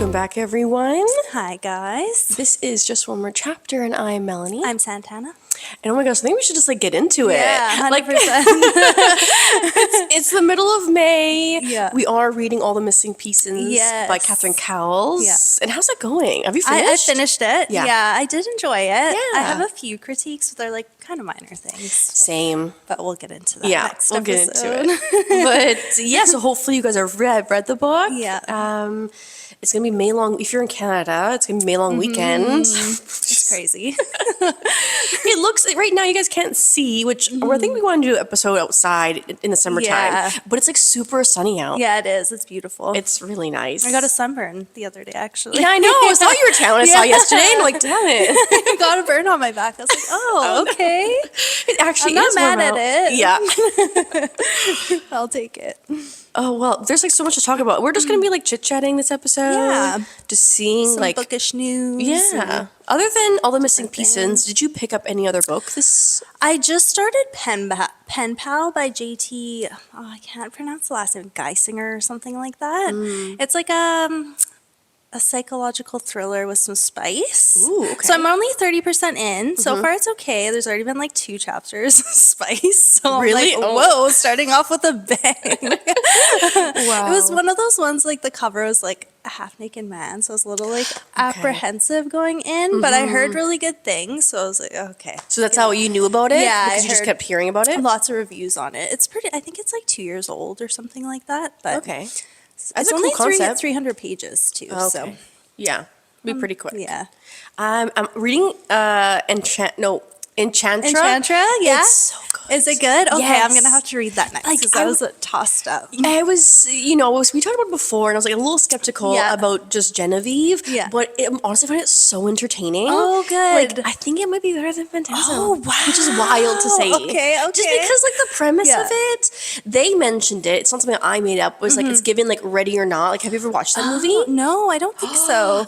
Welcome back, everyone. Hi, guys. This is Just One More Chapter, and I'm Melanie. I'm Santana. And oh my gosh, I think we should just get into it. Yeah, 100%. It's the middle of May. Yeah. We are reading All the Missing Pieces by Catherine Cowles. Yeah. And how's that going? Have you finished? I finished it. Yeah. Yeah, I did enjoy it. Yeah. I have a few critiques, but they're kind of minor things. Same. But we'll get into that next we'll episode. get into it. But yeah, so hopefully you guys have read the book. Yeah. It's going to be May long. If you're in Canada, it's going to be May long weekend. It's crazy. It looks, right now you guys can't see, which I think we want to do an episode outside in the summertime. Yeah. But it's super sunny out. Yeah, it is. It's beautiful. It's really nice. I got a sunburn the other day, actually. Yeah, I know. I saw you were town. I saw yesterday, and I'm like, damn it. I got a burn on my back. I was like, oh, okay. It actually I'm is not mad at it. Yeah. I'll take it. Oh, well, there's so much to talk about. We're just going to be chit-chatting this episode. Yeah. Just seeing some bookish news. Yeah. Other than All the Missing Pieces, did you pick up any other book this? I just started Pen Pal by JT. Oh, I can't pronounce the last name. Geisinger or something like that. It's a psychological thriller with some spice. Ooh, okay. So I'm only 30% in. So far it's okay. There's already been 2 chapters of spice. So really? I'm whoa, starting off with a bang. Wow. It was one of those ones the cover was a half-naked man. So I was a little apprehensive going in. But I heard really good things. So I was like, okay. So that's how you knew about it? Yeah. Because you just kept hearing about it? Lots of reviews on it. It's pretty, I think it's 2 years old or something like that. But okay. It's only 300 pages too. Okay. So yeah, be pretty quick. Yeah. I'm reading Enchantra. Enchantra, yeah. It's so good. Is it good? Okay, Yes. I'm gonna have to read that next because I was tossed up. I was, we talked about it before, and I was a little skeptical about just Genevieve. Yeah. But I honestly find it so entertaining. Oh, good. I think it might be better than Phantasm. Oh, wow. Which is wild to say. Okay. Just because the premise of it, they mentioned it. It's not something I made up. It was it's given Ready or Not. Have you ever watched that movie? No, I don't think so.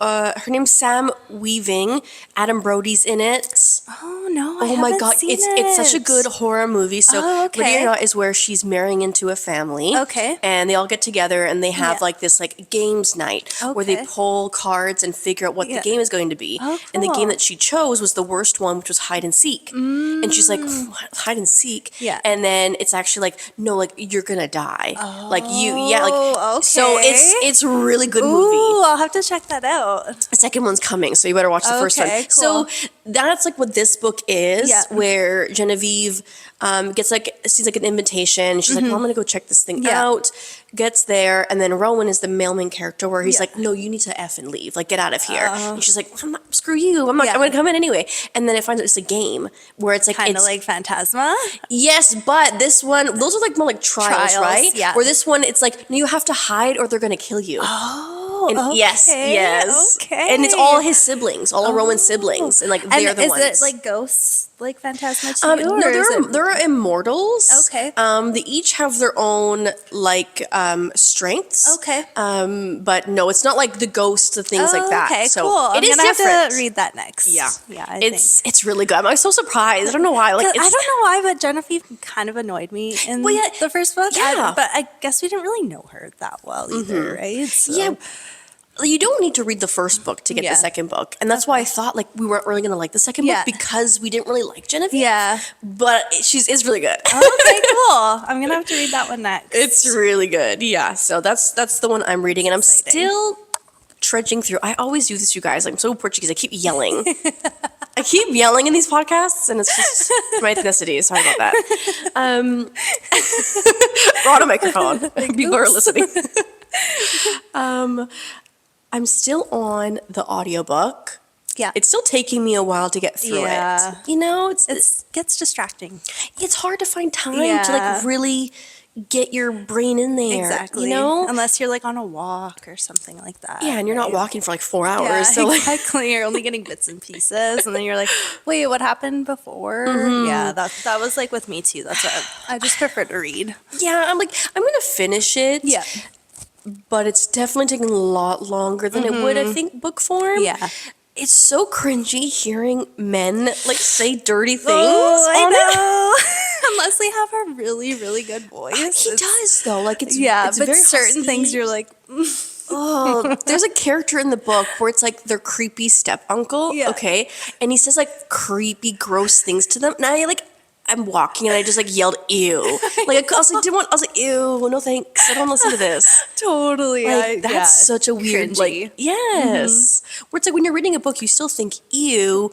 Her name's Sam Weaving. Adam Brody's in it. Oh no! Oh my god, it's such a good horror movie. So Ready or Not is where she's marrying into a family. Okay. And they all get together and they have this games night where they Okay. pull cards and figure out what the game is going to be. Oh, And the game cool. that she chose was the worst one, which was hide and seek. And she's like, what? Hide and seek? Yeah. And then it's actually no, you're gonna die. Oh, So okay. it's a really good Ooh, movie. I'll have to check that out. The second one's coming, so you better watch the first one. Okay, cool. So that's what this book is, Yeah. where Genevieve gets sees an invitation. She's like, well, I'm gonna go check this thing Yeah. out. Gets there, and then Rowan is the main character where he's like, no, you need to F and leave, get out of here. And she's like, screw you, I'm gonna come in anyway. And then it finds out it's a game where it's Kind of like Phantasma. yes, but this one, those are more like trials, right? Yeah. Where this one, it's no, you have to hide or they're gonna kill you. Oh, And okay. yes. Okay. And it's all his siblings, all Rowan's siblings, and they're the ones. Is it ghosts like Phantasma too? No, or is it- they're immortals. Okay. They each have their own strengths. Okay. But no, it's not the ghosts and things like that. Okay, So cool. I'm it is gonna different. have to read that next. Yeah. Yeah. It's really good. I'm so surprised. I don't know why. I don't know why, but Genevieve kind of annoyed me in the first book. Yeah. But I guess we didn't really know her that well either, right? So. Yeah. You don't need to read the first book to get the second book. And that's why I thought we weren't really going to like the second book because we didn't really like Genevieve. Yeah. But it's really good. Okay, cool. I'm going to have to read that one next. It's really good. Yeah. So that's the one I'm reading. And I'm still trudging through. I always do this, you guys. I'm so Portuguese. I keep yelling. I keep yelling in these podcasts, and it's just my ethnicity. Sorry about that. We're on a microphone. People are listening. I'm still on the audiobook. Yeah. It's still taking me a while to get through it. It gets distracting. It's hard to find time Yeah. to really get your brain in there. Exactly. Unless you're on a walk or something like that. Yeah, and you're not walking for 4 hours. Yeah, so exactly. You're only getting bits and pieces, and then you're like, "Wait, what happened before?" Yeah, that was with me too. That's what I just prefer to read. yeah, I'm gonna finish it. Yeah, But it's definitely taking a lot longer than it would, I think, book form. yeah. It's so cringy hearing men say dirty things I on it. know. Unless they have a really, really good voice. He does though. It's Yeah, it's but very certain husky. things you're like, Oh, there's a character in the book where it's like their creepy step uncle. Yeah. Okay. And he says like creepy, gross things to them. And I'm walking and I just like yelled, ew. Like I was like, didn't want, I was like, ew, no thanks. I don't listen to this. Totally. Like that's such a weird, Cringy. like, yes. Where it's like when you're reading a book, you still think, ew.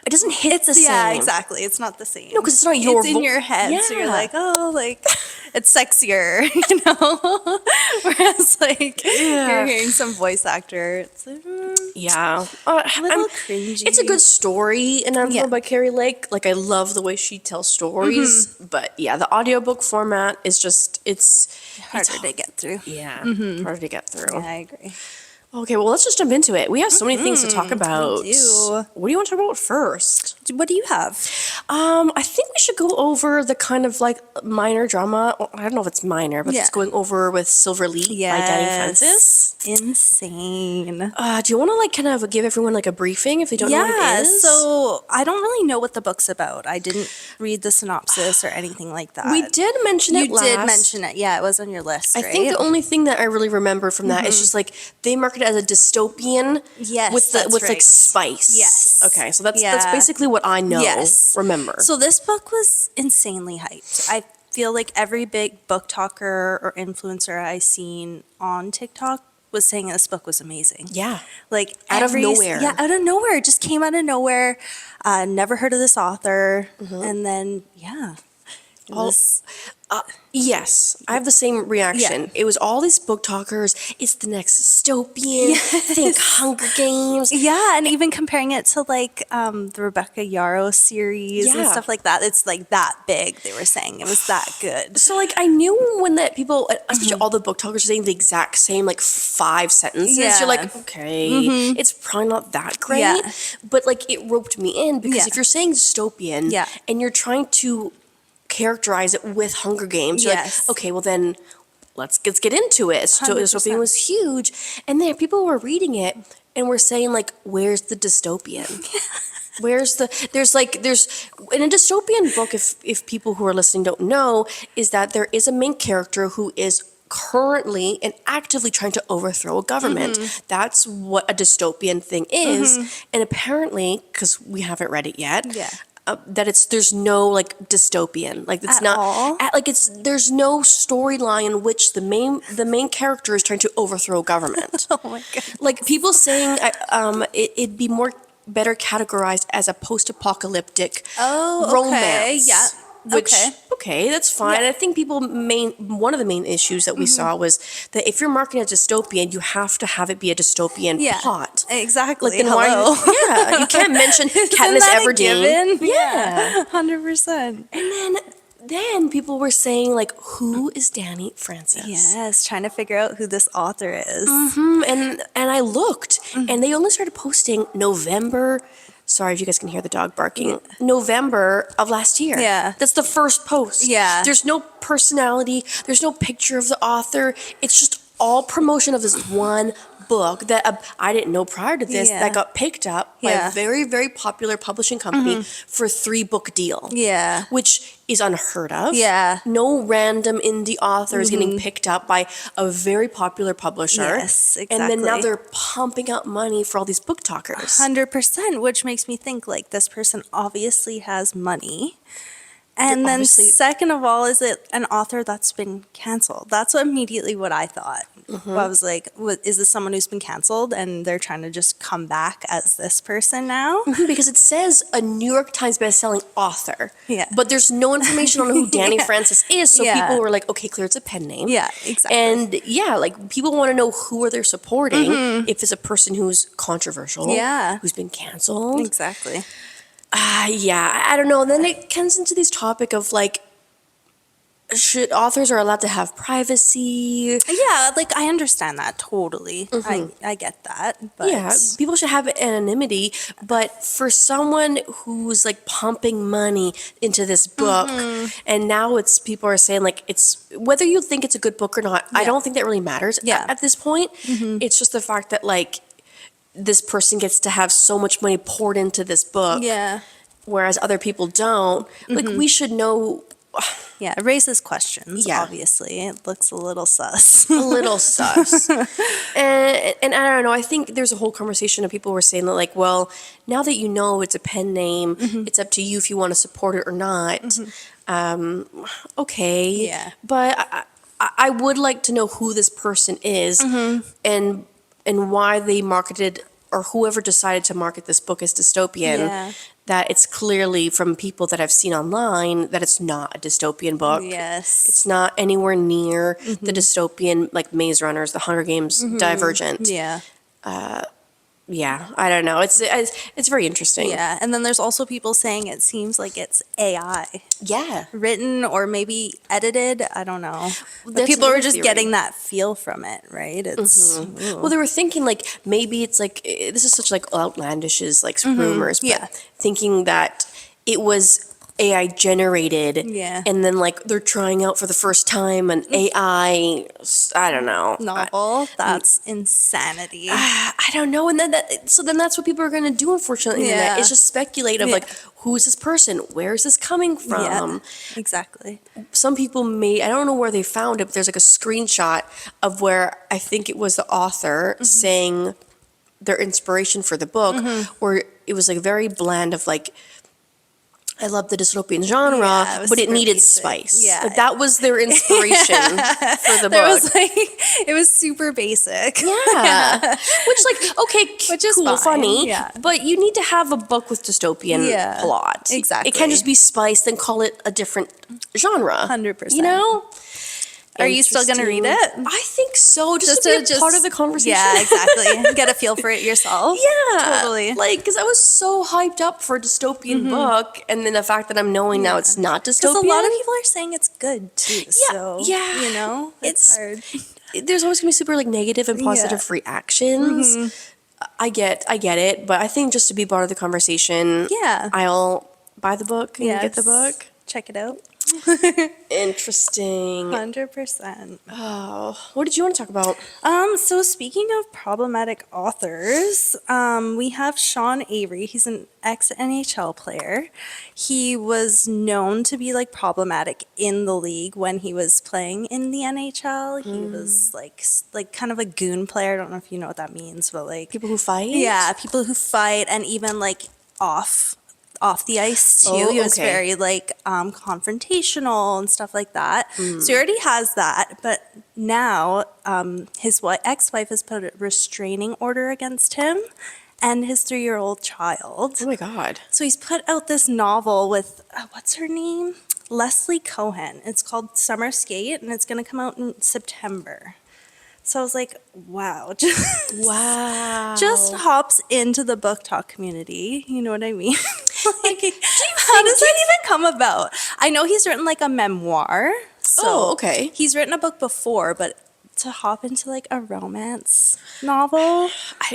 It doesn't hit the same. Yeah, exactly. It's not the same. No, because it's not your It's in your head, so you're Yeah. like, oh, like it's sexier, you know. Whereas like you're hearing some voice actor, it's like, Yeah. a little cringy. It's a good story, and I'm Yeah. by Carrie Lake. Like, I love the way she tells stories. But yeah, the audiobook format is just, it's harder to get through. Yeah, harder to get through. Yeah, I agree. Okay, well, let's just jump into it. We have so many things to talk about. We do. What do you want to talk about first? What do you have? I think we should go over the kind of like minor drama. Well, I don't know if it's minor, but Yeah. it's going over with Silver Leak by Danny Francis. Insane. Do you want to like kind of give everyone like a briefing if they don't know what it is? So I don't really know what the book's about. I didn't read the synopsis or anything like that. We did mention it You last. did mention it. Yeah, it was on your list, I right? think the only thing that I really remember from that is just like they market it as a dystopian Yes, with that's like right. spice. Yes. Okay, so that's Yeah. basically what I know. Yes. Remember. So this book was insanely hyped. I feel like every big book talker or influencer I seen on TikTok was saying this book was amazing. yeah. Like Out of nowhere. Yeah, out of nowhere. It just came out of nowhere. Never heard of this author. Mm-hmm. And then, yeah. It All- was- Yes, I have the same reaction. Yeah. It was all these book talkers. It's the next dystopian. Think Hunger Games. yeah, and even comparing it to like the Rebecca Yarrow series and Yeah. stuff like that. It's like that big, they were saying. It was that good. So like I knew when that people, especially all the book talkers, are saying the exact same like 5 sentences. Yeah. You're like, okay, it's probably not that great. Yeah. But like it roped me in because Yeah. if you're saying dystopian Yeah. and you're trying to characterize it with Hunger Games, you're Yes. like, okay, well then let's get into it. So 100%. dystopian was huge. And then people were reading it and were saying like, where's the dystopian? There's in a dystopian book, if people who are listening don't know, is that there is a main character who is currently and actively trying to overthrow a government. That's what a dystopian thing is. And apparently, because we haven't read it yet, Yeah. that there's no like dystopian, like it's At not all? there's no storyline in which the main character is trying to overthrow government. Oh my God. Like people saying it'd be more better categorized as a post-apocalyptic Oh, okay. romance. Yeah. Which Okay. okay, that's fine. Yeah. I think one of the main issues that we saw was that if you're marketing a dystopian, you have to have it be a dystopian Yeah. plot. Exactly. Like then why? Yeah, you can't mention Katniss Everdeen. Yeah. 100%. And then people were saying like, who is Danny Francis? Yes, trying to figure out who this author is. And I looked, and they only started posting November. Sorry if you guys can hear the dog barking. November of last year. Yeah. That's the first post. Yeah. There's no personality. There's no picture of the author. It's just all promotion of this one book that I didn't know prior to this Yeah. that got picked up by Yeah. a very, very popular publishing company for a 3-book deal. Yeah. Which is unheard of. Yeah. No random indie author is getting picked up by a very popular publisher. Yes, And then now exactly. they're pumping out money for all these book talkers. 100%, which makes me think like this person obviously has money. And then obviously- second of all, is it an author that's been canceled? That's immediately what I thought. I was like, is this someone who's been canceled and they're trying to just come back as this person now? Because it says a New York Times bestselling author. Yeah. But there's no information on who Danny Yeah. Francis is. So Yeah. people were like, okay, clear, it's a pen name. Yeah, exactly. And yeah, like people want to know who are they supporting if it's a person who's controversial. Yeah. Who's been canceled. Exactly. Yeah, I don't know. And then it comes into this topic of like, should authors are allowed to have privacy? Yeah, like I understand that totally. I get that. But Yeah, people should have anonymity, but for someone who's like pumping money into this book, and now it's people are saying like it's whether you think it's a good book or not, I Yeah. don't think that really matters Yeah. at this point. It's just the fact that like this person gets to have so much money poured into this book, yeah. whereas other people don't. Like we should know Yeah, it raises questions, Yeah. obviously. It looks a little sus. a little sus. And I don't know, I think there's a whole conversation of people who were saying that, like, well, now that you know it's a pen name, it's up to you if you want to support it or not. Okay. Yeah. But I would like to know who this person is and why they marketed, or whoever decided to market this book as dystopian. Yeah. That it's clearly from people that I've seen online that it's not a dystopian book. Yes. It's not anywhere near the dystopian, like Maze Runners, the Hunger Games, Divergent. Yeah. Yeah, I don't know. It's very interesting. Yeah. And then there's also people saying it seems like it's AI Yeah. written or maybe edited. I don't know. But That's people are another just theory. getting that feel from it, right? It's Well, they were thinking like maybe it's like this is such like outlandish as like rumors, but Yeah. thinking that it was AI generated, Yeah. and then like they're trying out for the first time an AI. I don't know. novel. That's insanity. I don't know, and then then that's what people are going to do. Unfortunately, Yeah. it's just speculative. Yeah. Like, who is this person? Where is this coming from? Yeah. Exactly. Some people I don't know where they found it, but there's like a screenshot of where I think it was the author saying their inspiration for the book, where it was like very bland of like, I love the dystopian genre, Yeah, it was but it super needed basic. spice. Yeah. Like, that was their inspiration for the There book. was like, it was super basic. Yeah. Which, like, okay, Which is cool, fine, funny. yeah. But you need to have a book with dystopian Yeah, plot. exactly. It can't just be spice, then call it a different genre. 100%. You know? Are you still going to read it? I think so. Just to be a part of the conversation. Yeah, exactly. Get a feel for it yourself. Yeah. Totally. Like, because I was so hyped up for a dystopian book, and then the fact that I'm knowing now it's not dystopian. Because a lot of people are saying it's good too. So, yeah. you know, it's hard. There's always going to be super like negative and positive reactions. I get it, but I think just to be part of the conversation, Yeah. I'll buy the book and get the Yes. book. Check it out. Interesting. 100%. Oh, what did you want to talk about? So speaking of problematic authors, we have Sean Avery. He's an ex-NHL player. He was known to be like problematic in the league when he was playing in the NHL. He was like kind of a goon player. I don't know if you know what that means, but like People who fight? yeah, people who fight and even like off the ice too. Oh, He was okay. very like confrontational and stuff like that. So he already has that, but now his ex-wife has put a restraining order against him and his 3-year-old child. Oh my God. So he's put out this novel with what's her name? Leslie Cohen. It's called Summer Skate, and it's going to come out in September. So I was like, wow. Wow. Just hops into the BookTok community. You know what I mean? Like, how does that even come about? I know he's written like a memoir. So Oh, okay. He's written a book before, but to hop into like a romance novel.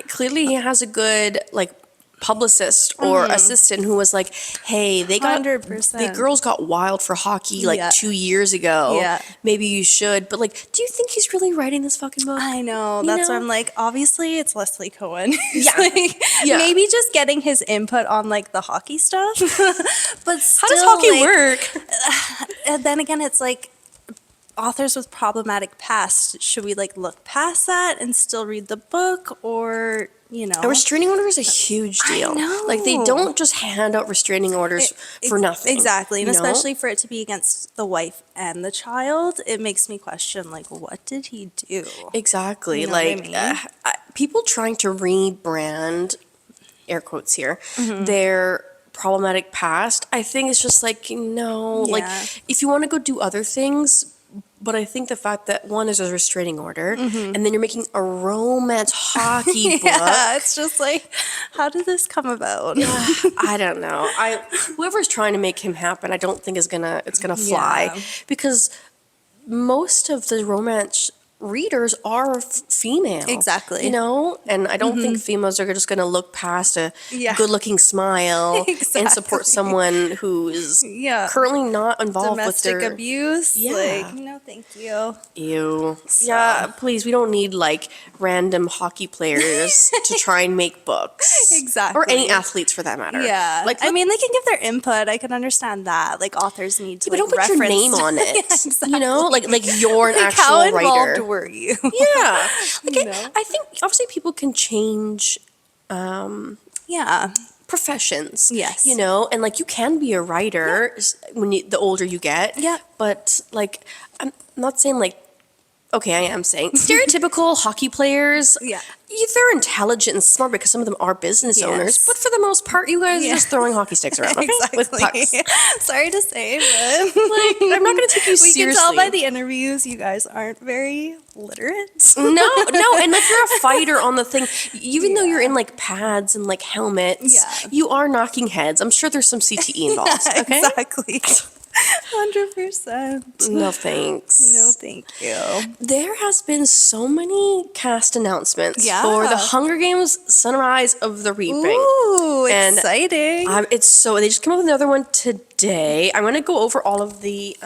Clearly he has a good like publicist or assistant who was like, hey, they got 100%. the girls got wild for hockey like Yeah. 2 years ago. Yeah. Maybe you should. But like, do you think he's really writing this fucking book? I know. You That's know? why I'm like, obviously it's Leslie Cohen. Yeah. Like, Yeah. maybe just getting his input on like the hockey stuff. But still, How does hockey like, work? And then again, it's like authors with problematic past. Should we like look past that and still read the book, or you know? A restraining order is a huge deal. know. Like they don't just hand out restraining orders for nothing. Exactly, and you know? especially for it to be against the wife and the child, it makes me question like, what did he do? Exactly. You know what I Like mean? people trying to rebrand, air quotes here, Mm-hmm. their problematic past. I think it's just like, no, like Yeah. if you want to go do other things. But I think the fact that one is a restraining order, and then you're making a romance hockey book. Yeah, it's just like, how did this come about? I don't know. Whoever's trying to make him happen, I don't think it's gonna fly Yeah. because most of the romance readers are female. Exactly. You know? And I don't think females are just going to look past a Yeah. good-looking smile and support Exactly. someone who is Yeah. currently not involved with Domestic their... abuse. Yeah. Like, no, thank you. Ew. So- Yeah, please, we don't need like random hockey players to try and make books. Exactly. Or any athletes for that matter. Yeah. Like, I mean, they can give their input. I can understand that. Like, authors need to but don't like, put your reference. name on it. Yeah, exactly. You know, like you're an Like, actual how writer. involved were you? Yeah. Like You know? I think obviously people can change Yeah. professions. Yes. You know, and like you can be a writer when the older you get. Yeah. But like I'm not saying like okay, I am saying stereotypical hockey players. Yeah. They're intelligent and smart because some of them are business Yes. owners, but for the most part, you guys Yeah. are just throwing hockey sticks around, okay? Exactly. With pucks. Sorry to say, but Like, I'm not going to take you we seriously. can tell by the interviews you guys aren't very literate. No, and if you're a fighter on the thing, even though you're in like pads and like helmets, Yeah. you are knocking heads. I'm sure there's some CTE involved. Okay, Exactly. 100%. no thanks. No, thank you. There has been so many cast announcements Yeah. for the Hunger Games: Sunrise of the Reaping. Ooh, And exciting. It's so they just came up with another one today. I'm gonna go over all of the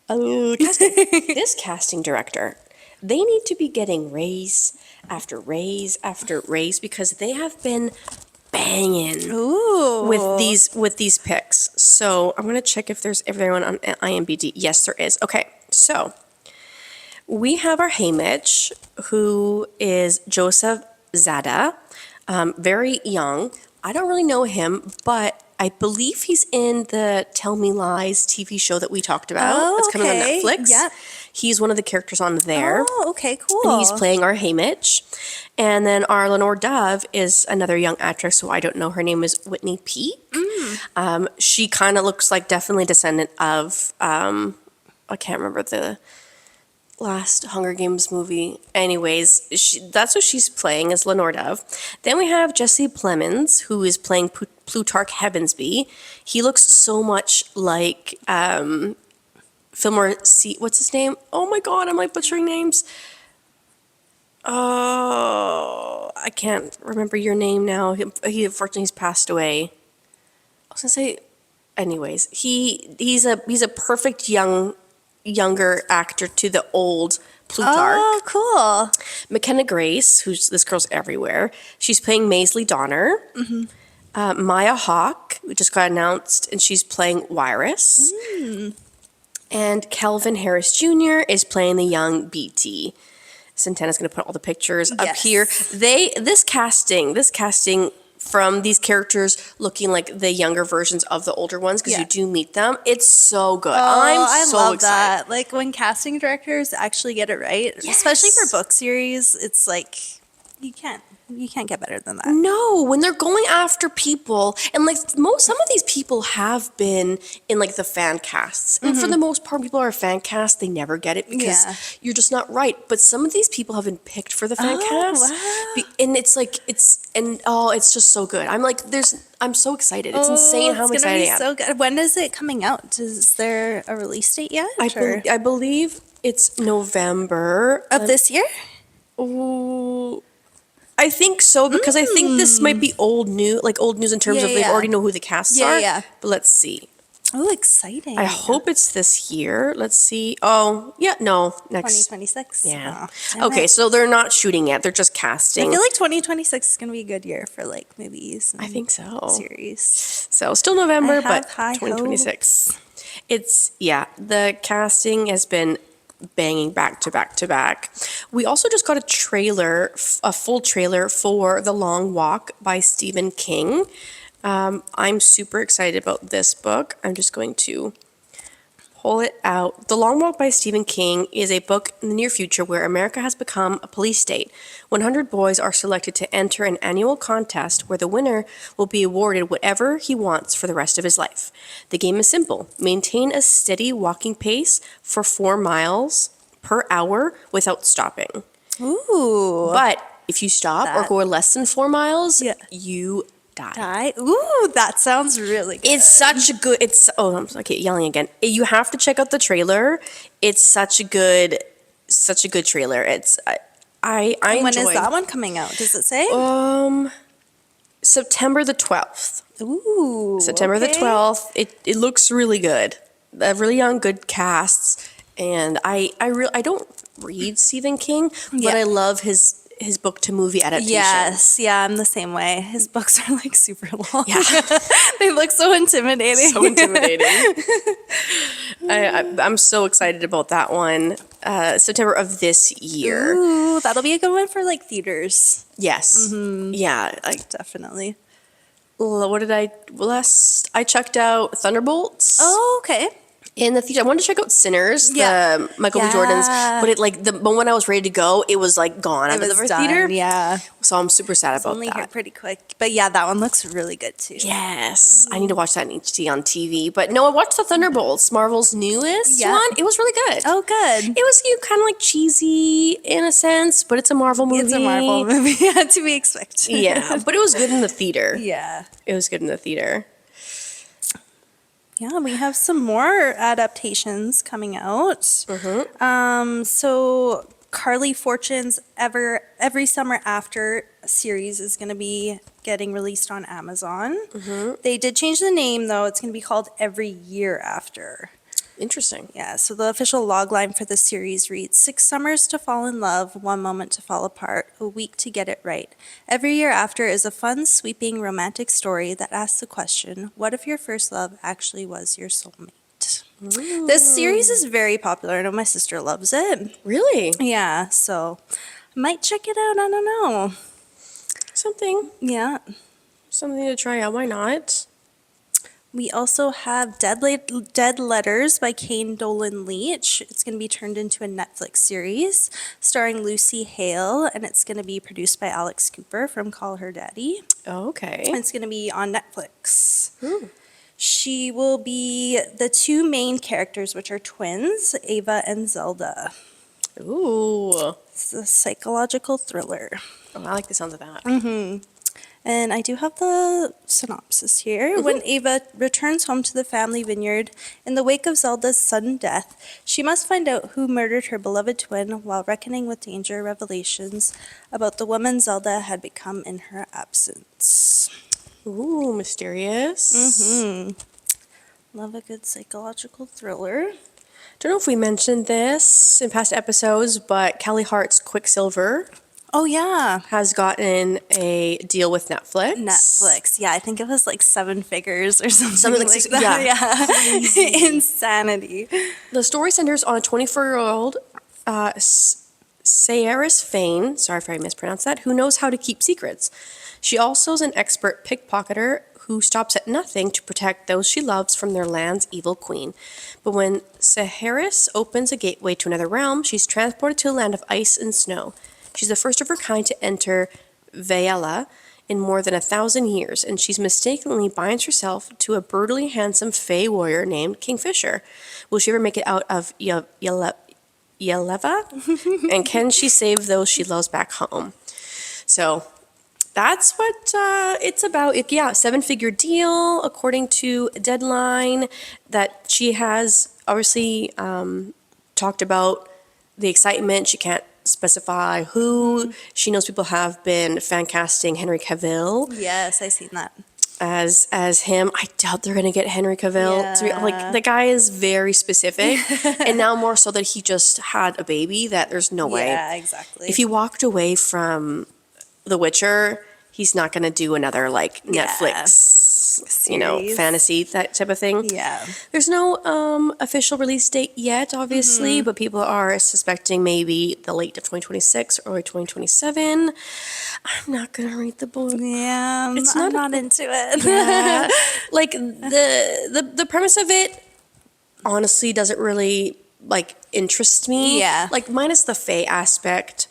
casting. This casting director, they need to be getting raise after raise after raise because they have been banging Ooh. with these picks. So I'm gonna check if there's everyone on IMDb. Yes, there is. Okay, so we have our Haymitch, who is Joseph Zada, very young. I don't really know him, but I believe he's in the Tell Me Lies TV show that we talked about. Oh, That's coming on okay. Netflix. Yeah. He's one of the characters on there. Oh, okay, cool. And he's playing our Haymitch. And then our Lenore Dove is another young actress who I don't know. Her name is Whitney Peak. She kind of looks like definitely a descendant of, I can't remember the last Hunger Games movie. Anyways, that's what she's playing as Lenore Dove. Then we have Jesse Plemons, who is playing Plutarch Heavensby. He looks so much like Fillmore C. What's his name? Oh my God, am I butchering names? Oh, I can't remember your name now. He unfortunately he's passed away. I was gonna say, anyways, he's a perfect younger actor to the old Plutarch. Oh, cool. McKenna Grace, who's this girl's everywhere. She's playing Maisley Donner. Maya Hawke, who just got announced, and she's playing Wyrus. And Kelvin Harris Jr. is playing the young BT. Santana's going to put all the pictures up Yes. here. This casting from these characters looking like the younger versions of the older ones, because Yeah. you do meet them. It's so good. I I'm so love excited. that. Like when casting directors actually get it right, especially for book series, it's like you can't get better than that. No, when they're going after people, and like some of these people have been in like the fan casts, and for the most part, people are fan cast. They never get it because Yeah. you're just not right. But some of these people have been picked for the fan Oh, cast, wow. and it's like it's just so good. I'm so excited. It's insane how it's gonna excited be I am. so good. When is it coming out? Is there a release date yet? I believe it's November Of this year? Ooh, I think so because I think this might be old news in terms of they Yeah. already know who the casts Yeah, are. yeah. But let's see. Oh, exciting. I hope it's this year. Let's see. Oh, yeah, no, next. 2026. Yeah. Oh, damn Okay, it. so they're not shooting yet. They're just I casting. feel like 2026 is gonna be a good year for like movies. I think so. Series. So still November, I but have high 2026. The casting has been banging back to back to back. We also just got a full trailer for The Long Walk by Stephen King. I'm super excited about this book. I'm just going to pull it out. The Long Walk by Stephen King is a book in the near future where America has become a police state. 100 boys are selected to enter an annual contest where the winner will be awarded whatever he wants for the rest of his life. The game is simple. Maintain a steady walking pace for 4 miles per hour without stopping. Ooh. But if you stop or That- go less than 4 miles, Yeah. you Die. Ooh, that sounds really good. It's such a good. I'm okay, yelling again. You have to check out the trailer. It's such a good trailer. I And when enjoyed. is that one coming out? Does it say? September the 12th. Ooh. September the okay. 12th. It looks really good. Really young, good casts, and I don't read Stephen King, but Yeah. I love his book to movie adaptations. Yes, yeah, I'm the same way. His books are like super long. Yeah. They look so intimidating. So intimidating. I'm so excited about that one. September of this year. Ooh, that'll be a good one for like theaters. Yes. Yeah. Definitely. What did I last? I checked out Thunderbolts. Oh, okay. In the theater. I wanted to check out Sinners, Yeah. the Michael B. Jordan's, but it like the moment I was ready to go, it was like gone out of the theater. Yeah. So I'm super sad about Only here that. pretty quick. But yeah, that one looks really good too. Yes, I need to watch that in HD on TV. But no, I watched the Thunderbolts, Marvel's newest Yeah. one. It was really good. Oh, good. It was kind of like cheesy in a sense, but it's a Marvel movie. It's a Marvel movie. Yeah, to be expected. Yeah, but it was good in the theater. Yeah. It was good in the theater. Yeah, we have some more adaptations coming out. So Carly Fortune's Every Summer After series is going to be getting released on Amazon. They did change the name though. It's going to be called Every Year After. Interesting. Yeah, so the official logline for the series reads 6 summers to fall in love, 1 moment to fall apart, a week to get it right. Every Year After is a fun, sweeping, romantic story that asks the question, what if your first love actually was your soulmate? This series is very popular. I know my sister loves it. Really? Yeah, so I might check it out. I don't know. Something Yeah. to try out. Why not? We also have Dead Letters by Kane Dolan Leach. It's going to be turned into a Netflix series starring Lucy Hale, and it's going to be produced by Alex Cooper from Call Her Daddy. Oh, okay. It's going to be on Netflix. She will be the 2 main characters, which are twins, Ava and Zelda. Ooh. It's a psychological thriller. Oh, I like the sound of that. And I do have the synopsis here. When Ava returns home to the family vineyard in the wake of Zelda's sudden death, she must find out who murdered her beloved twin while reckoning with danger revelations about the woman Zelda had become in her absence. Ooh, mysterious. Love a good psychological thriller. Don't know if we mentioned this in past episodes, but Kelly Hart's Quicksilver Oh, yeah. has gotten a deal with Netflix. Yeah, I think it was like 7 figures or something, Something like like six- that. Yeah. Insanity. The story centers on a 24-year-old Sayaris Fane, sorry if I mispronounced that, who knows how to keep secrets. She also is an expert pickpocketer who stops at nothing to protect those she loves from their land's evil queen. But when Sayaris opens a gateway to another realm, she's transported to a land of ice and snow. She's the first of her kind to enter Vaela in more than 1,000 years, and she's mistakenly binds herself to a brutally handsome Fey warrior named Kingfisher. Will she ever make it out of Yeleva? And can she save those she loves back home? So that's what it's about. Yeah, 7-figure deal, according to Deadline, that she has obviously talked about the excitement. She can't specify who. She knows people have been fan casting Henry Cavill Yes, I seen that. as him. I doubt they're gonna get Henry Cavill. Like, the guy is very specific, and now more so that he just had a baby. That there's no way. Yeah, exactly. If he walked away from The Witcher, he's not gonna do another like Netflix, Series. fantasy that type of thing. Yeah. There's no official release date yet, obviously, but people are suspecting maybe the late of 2026 or 2027. I'm not gonna read the book. Yeah, It's I'm not not into it. Yeah. Like the premise of it honestly doesn't really like interest me. Yeah. Like minus the Fae aspect.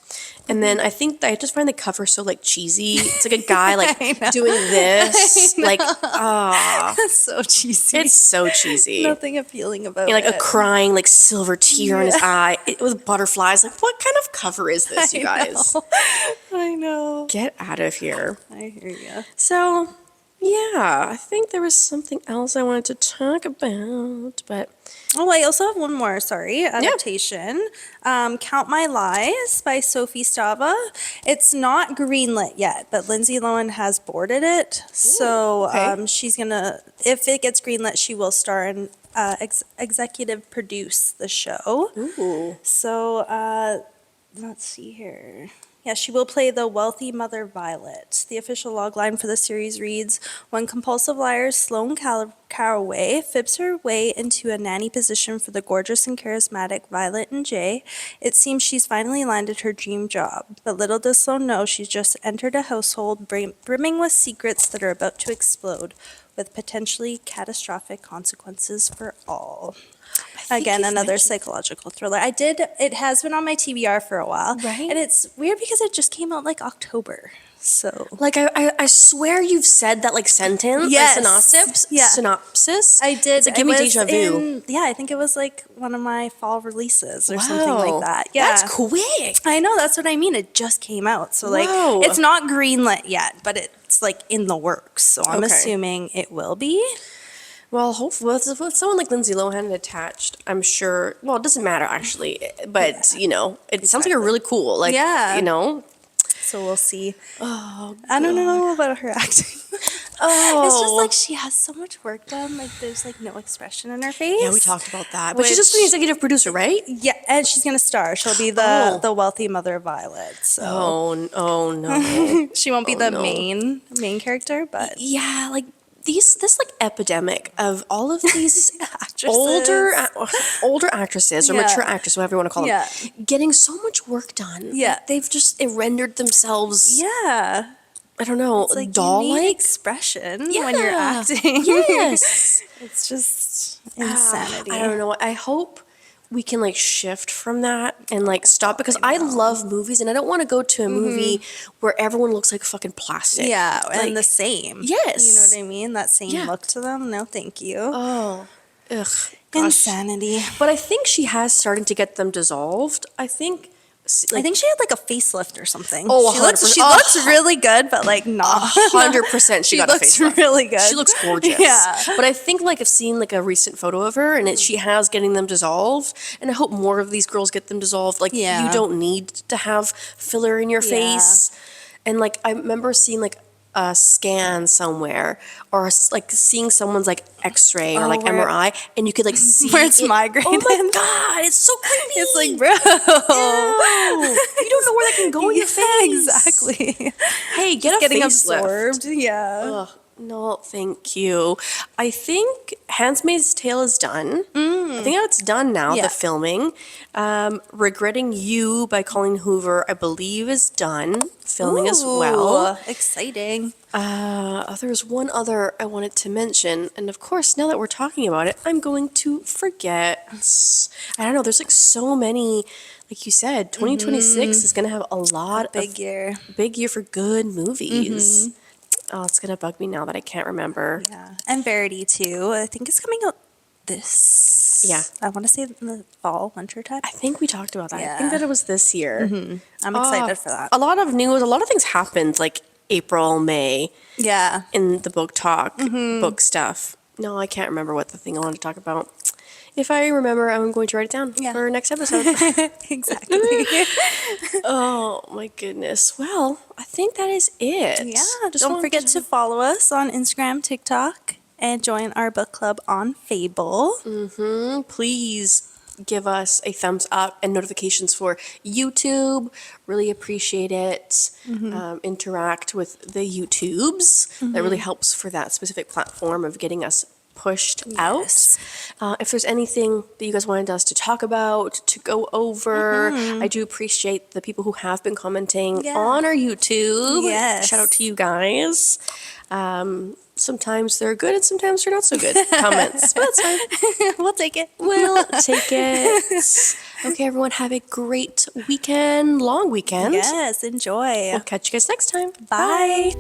And then I think I just find the cover so like cheesy. It's like a guy like doing this. Like That's so cheesy. it's so cheesy. Nothing appealing about Like it. a crying like silver tear in his eye with butterflies. Like what kind of cover is this, you guys? I know. Get out of here. I hear you. So Yeah, I think there was something else I wanted to talk about, but Oh, I also have one more, sorry, adaptation. Count My Lies by Sophie Stava. It's not greenlit yet, but Lindsay Lohan has boarded it. So okay. she's going to, if it gets greenlit, she will star and executive produce the show. Ooh. So let's see here. Yeah, she will play the wealthy mother Violet. The official logline for the series reads, when compulsive liar Sloane Caraway fibs her way into a nanny position for the gorgeous and charismatic Violet and Jay, it seems she's finally landed her dream job. But little does Sloane know she's just entered a household brimming with secrets that are about to explode, with potentially catastrophic consequences for all. Again, another psychological thriller. It has been on my TBR for a while. Right. And it's weird because it just came out like October. So. Like, I swear you've said that, like, sentence? Yes. Synopsis? Yeah. Synopsis? I did. It's like, give me deja vu. Yeah, I think it was like one of my fall releases or something like that. Yeah. That's quick. I know, that's what I mean. It just came out. So, like, Whoa. it's not greenlit yet, but it's, like, in the works. So I'm Okay. assuming it will be. Well, hopefully, with someone like Lindsay Lohan attached, I'm sure. Well, it doesn't matter actually, but you know, it sounds like a really cool, like, Yeah. you know. So we'll see. Oh, I don't know about her acting. Oh, It's just like she has so much work done. Like there's like no expression in her face. yeah, we talked about that. But she's just the executive producer, right? Yeah, and she's gonna star. She'll be the wealthy mother Violet. So Oh no. she won't be the no. main character, but Yeah, like this like epidemic of all of these actresses. older actresses or Yeah. mature actresses, whatever you want to call them, getting so much work done. Yeah. Like, they've just rendered themselves. yeah, I don't know, it's like you doll-like. need expression when you're Yeah. acting. Yes. It's just insanity. I don't know. I hope we can like shift from that and like stop because I love movies and I don't want to go to a movie where everyone looks like fucking plastic. Yeah, Like, and the same. yes. You know what I mean? That same Yeah. look to them. No, thank you. Oh, ugh. Gosh. Insanity. But I think she has started to get them dissolved. I think. I think she had like a facelift or something. Oh, she looks 100%. really good, but like not 100% she got a looks facelift. really good. She looks gorgeous. Yeah. But I think like I've seen like a recent photo of her and she has getting them dissolved. And I hope more of these girls get them dissolved. Like Yeah. you don't need to have filler in your face. And like I remember seeing like a scan somewhere or like seeing someone's like x-ray or like where- MRI and you could like see where it's migrated. Oh my God, it's so creepy. It's like, bro. Ew. You don't know where that can go in your face. Exactly. Hey, get a Getting facelift. absorbed. Yeah. Ugh, no, thank you. I think Handmaid's Tale is done. I think it's done now, Yeah. the filming. Regretting You by Colleen Hoover, I believe, is done. Filming as well. Ooh, exciting. There's one other I wanted to mention, and of course, now that we're talking about it, I'm going to forget. I don't know, there's like so many, like you said, 2026 is going to have a lot Big year. big year for good movies. Oh, it's going to bug me now that I can't remember. Yeah. And Verity too. I think it's coming out this. Yeah. I want to say in the fall, winter time. I think we talked about that. I Yeah. think that it was this year. I'm excited for that. A lot of news, a lot of things happened like April, May Yeah. in the BookTok book stuff. No, I can't remember what the thing I wanted to talk about. If I remember, I'm going to write it down for next episode. Exactly. Oh my goodness. Well, I think that is it. Yeah. Just Don't wanted forget to follow us on Instagram, TikTok, and join our book club on Fable. please give us a thumbs up and notifications for YouTube. Really appreciate it. Interact with the YouTubes. That really helps for that specific platform of getting us pushed Yes. out. If there's anything that you guys wanted us to talk about, to go over, I do appreciate the people who have been commenting Yeah. on our YouTube. Yes. Shout out to you guys. Sometimes they're good and sometimes they're not so good comments, but that's fine. We'll take it. We'll take it. Okay, everyone, have a great weekend, long weekend. Yes. Enjoy. We'll catch you guys next time. Bye.